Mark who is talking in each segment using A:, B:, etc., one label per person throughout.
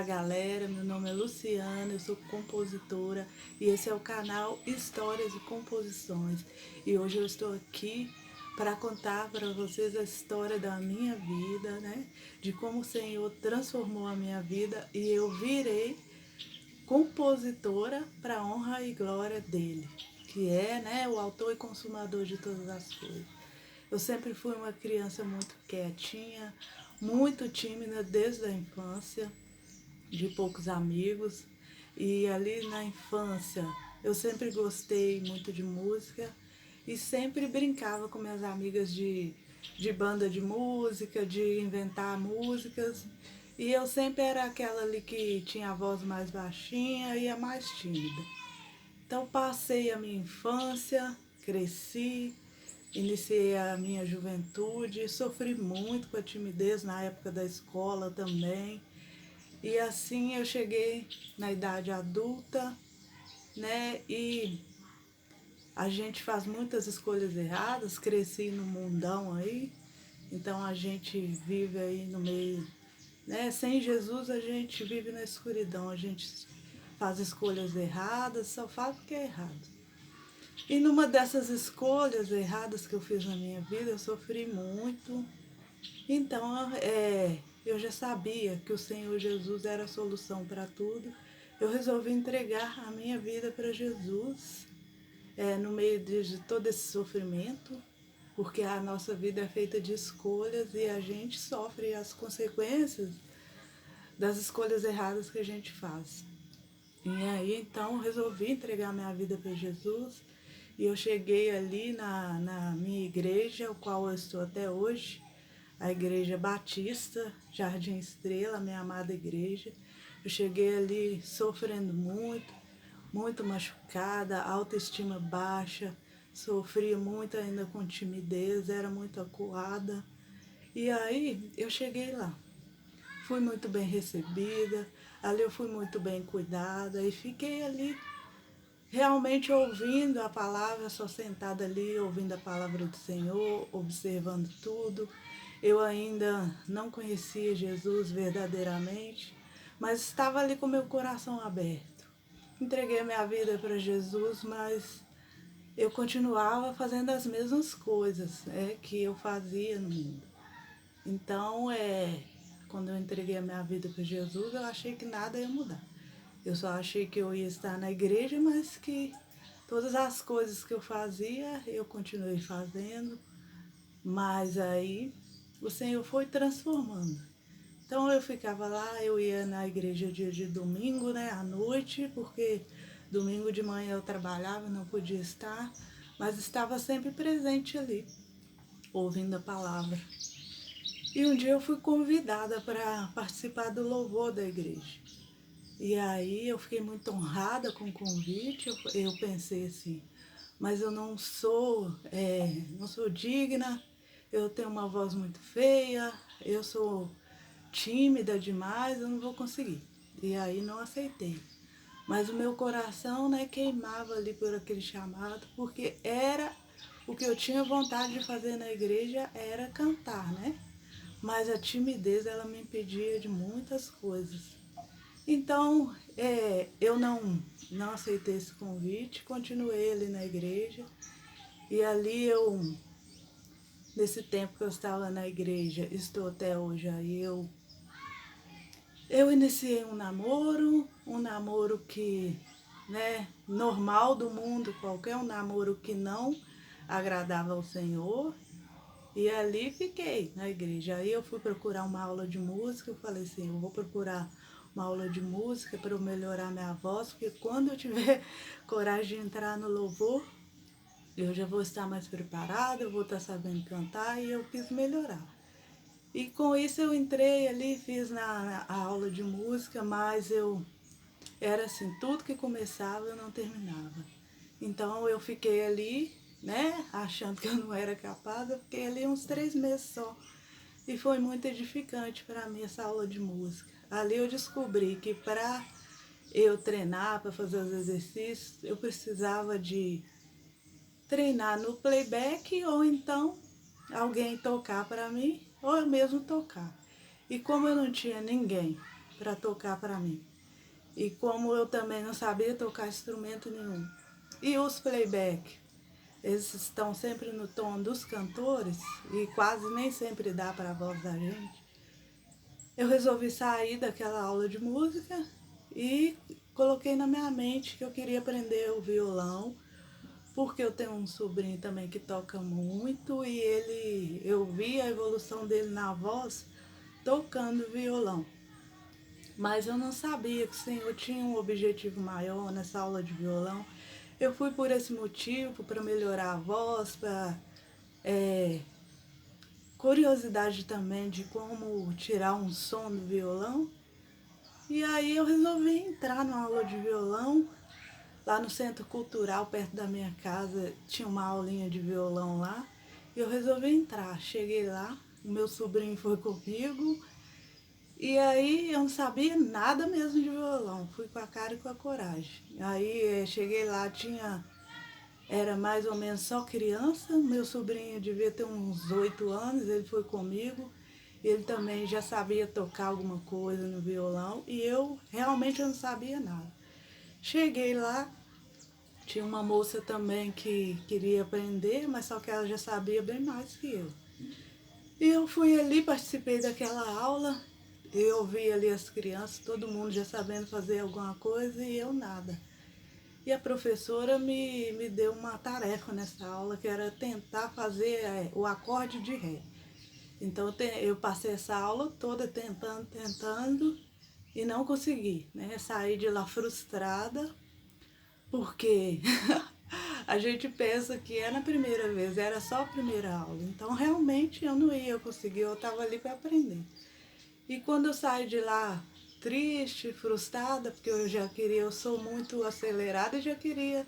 A: galera, meu nome é Luciana, eu sou compositora e esse é o canal Histórias e Composições. E hoje eu estou aqui para contar para vocês a história da minha vida, né? De como o Senhor transformou a minha vida e eu virei compositora para a honra e glória dele, que é, né, o autor e consumador de todas as coisas. Eu sempre fui uma criança muito quietinha, muito tímida desde a infância, de poucos amigos. E ali na infância eu sempre gostei muito de música e sempre brincava com minhas amigas de banda de música, de inventar músicas. E eu sempre era aquela ali que tinha a voz mais baixinha e a mais tímida. Então passei a minha infância, cresci, iniciei a minha juventude, sofri muito com a timidez na época da escola também. E assim eu cheguei na idade adulta, né? E a gente faz muitas escolhas erradas, cresci no mundão aí, então a gente vive aí no meio, né? Sem Jesus a gente vive na escuridão, a gente faz escolhas erradas, só faz o que é errado. E numa dessas escolhas erradas que eu fiz na minha vida, eu sofri muito. Então, eu já sabia que o Senhor Jesus era a solução para tudo. Eu resolvi entregar a minha vida para Jesus, no meio de todo esse sofrimento, porque a nossa vida é feita de escolhas e a gente sofre as consequências das escolhas erradas que a gente faz. E aí, então, resolvi entregar minha vida para Jesus. E eu cheguei ali na minha igreja, o qual eu estou até hoje, a Igreja Batista, Jardim Estrela, minha amada igreja. Eu cheguei ali sofrendo muito, muito machucada, autoestima baixa, sofria muito ainda com timidez, era muito acuada. E aí eu cheguei lá. Fui muito bem recebida, ali eu fui muito bem cuidada e fiquei ali realmente ouvindo a palavra, só sentada ali, ouvindo a palavra do Senhor, observando tudo. Eu ainda não conhecia Jesus verdadeiramente, mas estava ali com meu coração aberto. Entreguei minha vida para Jesus, mas eu continuava fazendo as mesmas coisas que eu fazia no mundo. Então, quando eu entreguei a minha vida para Jesus, eu achei que nada ia mudar. Eu só achei que eu ia estar na igreja, mas que todas as coisas que eu fazia, eu continuei fazendo. Mas aí o Senhor foi transformando. Então eu ficava lá, eu ia na igreja dia de domingo, né, à noite, porque domingo de manhã eu trabalhava, não podia estar, mas estava sempre presente ali, ouvindo a palavra. E um dia eu fui convidada para participar do louvor da igreja. E aí eu fiquei muito honrada com o convite, eu pensei assim, mas eu não sou digna, eu tenho uma voz muito feia, eu sou tímida demais, eu não vou conseguir. E aí não aceitei. Mas o meu coração, né, queimava ali por aquele chamado, porque era o que eu tinha vontade de fazer na igreja, era cantar, né? Mas a timidez, ela me impedia de muitas coisas. Então, eu não aceitei esse convite, continuei ali na igreja. E ali nesse tempo que eu estava na igreja, estou até hoje aí, eu iniciei um namoro que, né, normal do mundo, qualquer um namoro que não agradava ao Senhor. E ali fiquei na igreja. Aí eu fui procurar uma aula de música, eu falei assim, eu vou procurar uma aula de música para eu melhorar minha voz, porque quando eu tiver coragem de entrar no louvor, eu já vou estar mais preparada, eu vou estar sabendo cantar e eu quis melhorar. E com isso eu entrei ali, fiz na aula de música, mas eu era assim, tudo que começava eu não terminava. Então eu fiquei ali, né, achando que eu não era capaz, eu fiquei ali uns 3 meses só. E foi muito edificante para mim essa aula de música. Ali eu descobri que para eu treinar, para fazer os exercícios, eu precisava de treinar no playback ou então alguém tocar para mim ou eu mesmo tocar. E como eu não tinha ninguém para tocar para mim. E como eu também não sabia tocar instrumento nenhum. E os playback, eles estão sempre no tom dos cantores e quase nem sempre dá para a voz da gente. Eu resolvi sair daquela aula de música e coloquei na minha mente que eu queria aprender o violão, porque eu tenho um sobrinho também que toca muito e eu vi a evolução dele na voz tocando violão. Mas eu não sabia que o Senhor tinha um objetivo maior nessa aula de violão. Eu fui por esse motivo, para melhorar a voz, para curiosidade também de como tirar um som do violão. E aí eu resolvi entrar numa aula de violão, lá no Centro Cultural, perto da minha casa, tinha uma aulinha de violão lá. E eu resolvi entrar. Cheguei lá, o meu sobrinho foi comigo. E aí eu não sabia nada mesmo de violão, fui com a cara e com a coragem. Aí cheguei lá, era mais ou menos só criança, meu sobrinho devia ter uns 8 anos, ele foi comigo, ele também já sabia tocar alguma coisa no violão e eu realmente não sabia nada. Cheguei lá, tinha uma moça também que queria aprender, mas só que ela já sabia bem mais que eu. E eu fui ali, participei daquela aula. Eu vi ali as crianças, todo mundo já sabendo fazer alguma coisa e eu nada. E a professora me deu uma tarefa nessa aula, que era tentar fazer o acorde de Ré. Então eu passei essa aula toda tentando e não consegui, né? Saí de lá frustrada, porque a gente pensa que é na primeira vez, era só a primeira aula. Então realmente eu não ia conseguir, eu estava ali para aprender. E quando eu saio de lá triste, frustrada, porque eu sou muito acelerada e já queria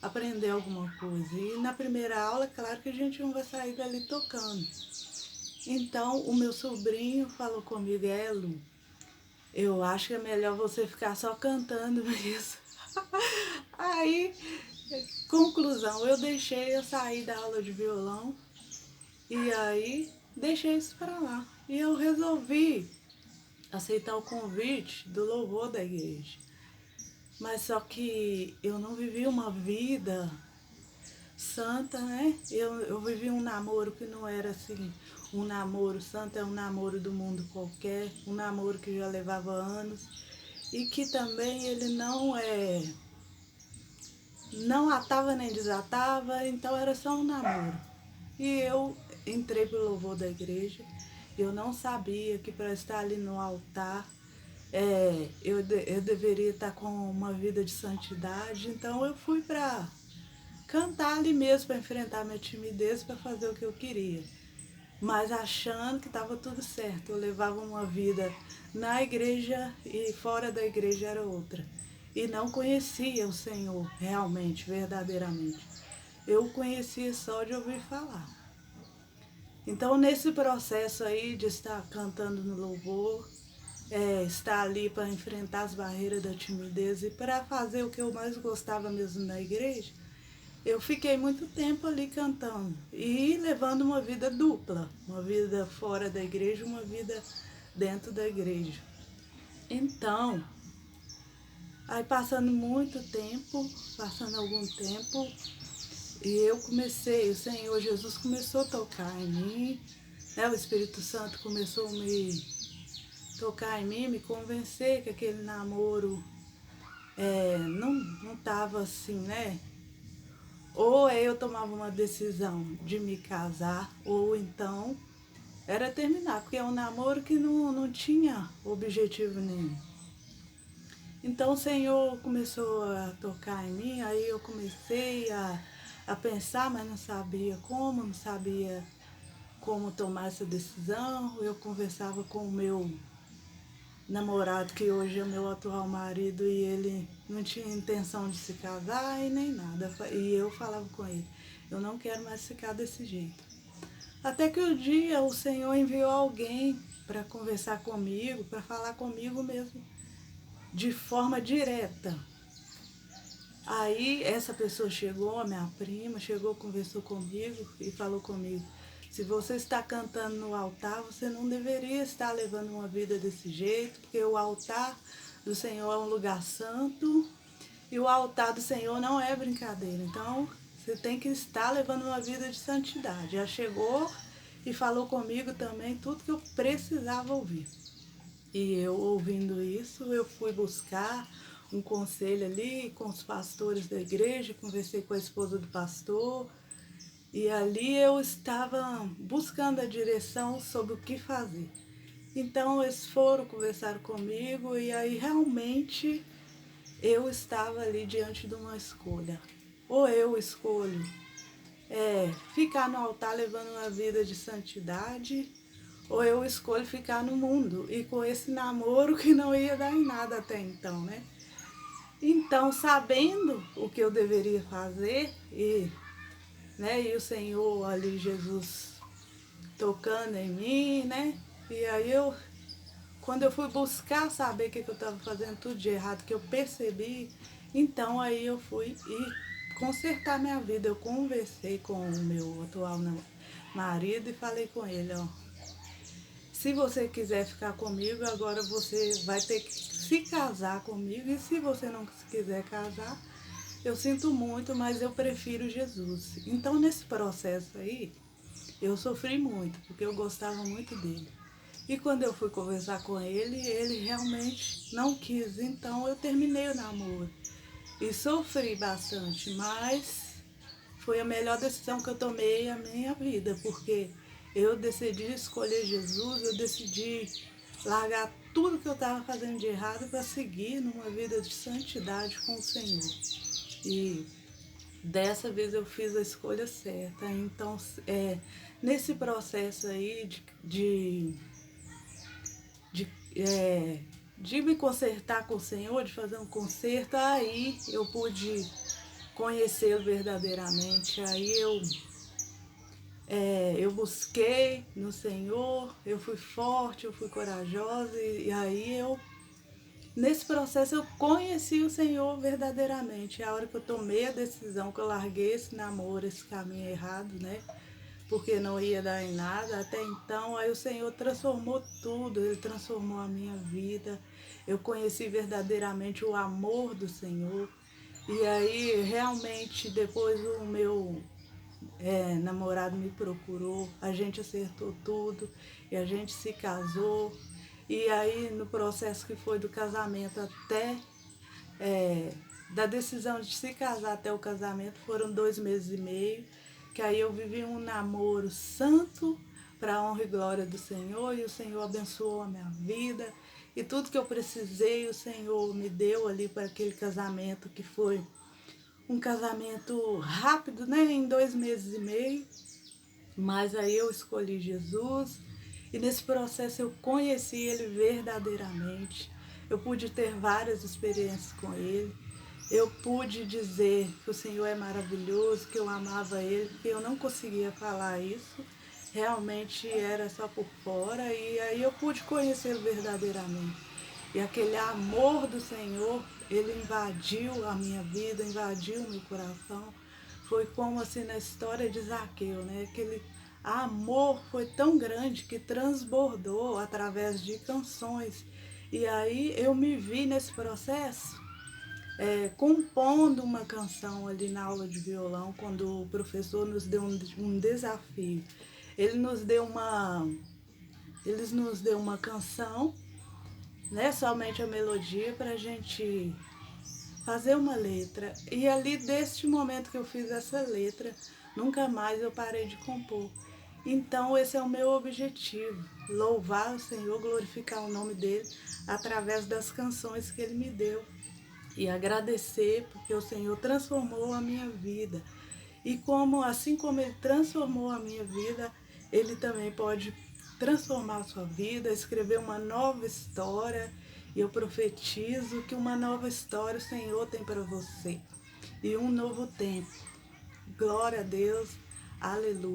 A: aprender alguma coisa. E na primeira aula, claro que a gente não vai sair dali tocando. Então o meu sobrinho falou comigo, Lu, eu acho que é melhor você ficar só cantando mesmo. Aí, conclusão, eu saí da aula de violão e aí deixei isso pra lá. E eu resolvi aceitar o convite do louvor da igreja. Mas só que eu não vivi uma vida santa, né? Eu vivi um namoro que não era assim, um namoro santo, é um namoro do mundo qualquer, um namoro que já levava anos e que também ele não atava nem desatava, então era só um namoro. E eu entrei pro louvor da igreja, eu não sabia que para estar ali no altar eu deveria estar com uma vida de santidade, então eu fui para cantar ali mesmo, para enfrentar minha timidez, para fazer o que eu queria. Mas achando que estava tudo certo, eu levava uma vida na igreja e fora da igreja era outra. E não conhecia o Senhor realmente, verdadeiramente. Eu o conhecia só de ouvir falar. Então, nesse processo aí de estar cantando no louvor, estar ali para enfrentar as barreiras da timidez e para fazer o que eu mais gostava mesmo na igreja, eu fiquei muito tempo ali cantando e levando uma vida dupla, uma vida fora da igreja, uma vida dentro da igreja. Então, aí passando algum tempo, e eu comecei, o Senhor Jesus começou a tocar em mim, né? O Espírito Santo começou a me tocar em mim, me convencer que aquele namoro não estava assim, né? Ou eu tomava uma decisão de me casar, ou então era terminar, porque é um namoro que não tinha objetivo nenhum. Então o Senhor começou a tocar em mim, aí eu comecei a pensar, mas não sabia como tomar essa decisão. Eu conversava com o meu namorado, que hoje é meu atual marido, e ele não tinha intenção de se casar e nem nada. E eu falava com ele, eu não quero mais ficar desse jeito. Até que um dia o Senhor enviou alguém para conversar comigo, para falar comigo mesmo, de forma direta. Aí essa pessoa chegou, a minha prima, chegou, conversou comigo e falou comigo, Se você está cantando no altar, você não deveria estar levando uma vida desse jeito, porque o altar do Senhor é um lugar santo e o altar do Senhor não é brincadeira. Então, você tem que estar levando uma vida de santidade. Já chegou e falou comigo também tudo que eu precisava ouvir. E eu, ouvindo isso, eu fui buscar um conselho ali com os pastores da igreja, conversei com a esposa do pastor, e ali eu estava buscando a direção sobre o que fazer. Então eles foram conversar comigo e aí realmente eu estava ali diante de uma escolha. Ou eu escolho ficar no altar levando uma vida de santidade, ou eu escolho ficar no mundo e com esse namoro que não ia dar em nada até então, né? Então, sabendo o que eu deveria fazer e o Senhor ali, Jesus, tocando em mim, né? E aí quando eu fui buscar saber o que eu estava fazendo tudo de errado, que eu percebi, então aí eu fui e consertar minha vida. Eu conversei com o meu atual marido e falei com ele, ó, se você quiser ficar comigo, agora você vai ter que se casar comigo, e se você não quiser casar, eu sinto muito, mas eu prefiro Jesus. Então, nesse processo aí, eu sofri muito, porque eu gostava muito dele. E quando eu fui conversar com ele, ele realmente não quis. Então, eu terminei o namoro. E sofri bastante, mas foi a melhor decisão que eu tomei na minha vida, porque eu decidi escolher Jesus, eu decidi largar tudo que eu estava fazendo de errado para seguir numa vida de santidade com o Senhor. E dessa vez eu fiz a escolha certa. Então, nesse processo aí de, de me consertar com o Senhor, de fazer um conserto, aí eu pude conhecê-lo verdadeiramente. Aí eu busquei no Senhor, eu fui forte, eu fui corajosa, e aí nesse processo eu conheci o Senhor verdadeiramente. É a hora que eu tomei a decisão, que eu larguei esse namoro, esse caminho errado, né? Porque não ia dar em nada até então. Aí o Senhor transformou tudo, Ele transformou a minha vida. Eu conheci verdadeiramente o amor do Senhor. E aí realmente depois o meu namorado me procurou, a gente acertou tudo e a gente se casou. E aí no processo que foi do casamento até da decisão de se casar até o casamento foram 2 meses e meio, que aí eu vivi um namoro santo para a honra e glória do Senhor, e o Senhor abençoou a minha vida, e tudo que eu precisei o Senhor me deu ali para aquele casamento, que foi um casamento rápido, né, em 2 meses e meio, mas aí eu escolhi Jesus, e nesse processo eu conheci Ele verdadeiramente. Eu pude ter várias experiências com Ele. Eu pude dizer que o Senhor é maravilhoso, que eu amava Ele, porque eu não conseguia falar isso. Realmente era só por fora, e aí eu pude conhecê-lo verdadeiramente. E aquele amor do Senhor, Ele invadiu a minha vida, invadiu o meu coração. Foi como assim na história de Zaqueu, né? Aquele amor foi tão grande que transbordou através de canções. E aí eu me vi nesse processo compondo uma canção ali na aula de violão, quando o professor nos deu um desafio. Ele nos deu uma, eles nos deu uma canção, né, somente a melodia, para a gente fazer uma letra. E ali, deste momento que eu fiz essa letra, nunca mais eu parei de compor. Então esse é o meu objetivo, louvar o Senhor, glorificar o nome dele através das canções que ele me deu. E agradecer porque o Senhor transformou a minha vida. E assim como ele transformou a minha vida, ele também pode transformar a sua vida, escrever uma nova história. E eu profetizo que uma nova história o Senhor tem para você. E um novo tempo. Glória a Deus. Aleluia.